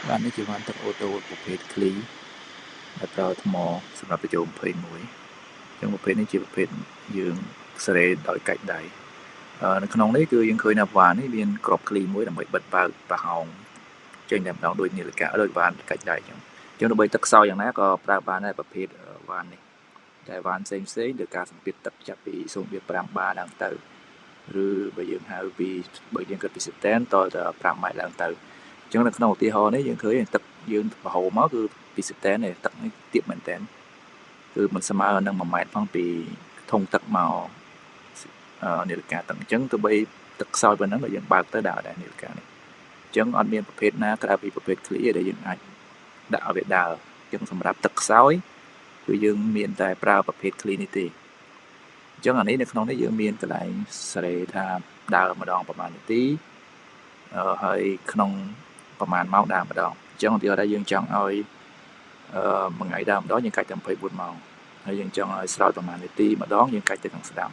បាននេះជាវ៉ាន់ទឹកអូតូប្រភេទ Klee ដែលប្រើថ្មសម្រាប់បញ្ចូល21ចឹងប្រភេទនេះជាប្រភេទយើងសេរីដោយកាច់ដៃនៅក្នុងនេះគឺយើងឃើញថាវ៉ាននេះមានក្របឃ្លីមួយដើម្បីបិទបើកប្រហោងចេញតែម្ដងដូចនាឡិកាដូចវ៉ានកាច់ដៃចឹងដើម្បីទឹកខ្សោយយ៉ាងណាក៏ប្រើបានដែរប្រភេទវ៉ាននេះតែវ៉ានផ្សេងលើការសម្ពាធទឹកចាប់ពី 0.5 បារឡើងទៅឬបើយើងហៅពីបើយើងគិតពី septen តទៅ5ម៉ែត្រឡើងទៅអញ្ចឹងនៅក្នុងឧទាហរណ៍នេះយើងឃើញទឹកយើងប្រហូរមកគឺពី septen នេះទឹកនេះទាបមែនតើគឺមិនស្មើនឹង1ម៉ែត្រផងពីធុងទឹកមកនាឡិកាទឹកអញ្ចឹងទោះបីទឹកខ្សោយប៉ុណ្ណឹងក៏យើងបើកទៅដែរនាឡិកានេះអញ្ចឹងអត់មានប្រភេទណាក្រៅពីប្រភេទ Klee ដែលយើងអាចដាក់ឲ្យវាដើរអញ្ចឹងសម្រាប់ទឹកខ្សោយគឺយើងមានតែប្រើប្រភេទ Klee នេះទេអញ្ចឹងអានេះនៅក្នុងនេះយើងមានកន្លែងសេរីថាដើរម្ដងប្រហែលនាទីហើយក្នុងប្រហែលម៉ោងដើរម្ដងអញ្ចឹងឧទាហរណ៍ថាយើងចង់ឲ្យមួយថ្ងៃដើរម្ដងយើងកាច់តែ24ម៉ោងហើយយើងចង់ឲ្យស្រោចប្រហែលនាទីម្ដងយើងកាច់ទៅខាងស្ដាំ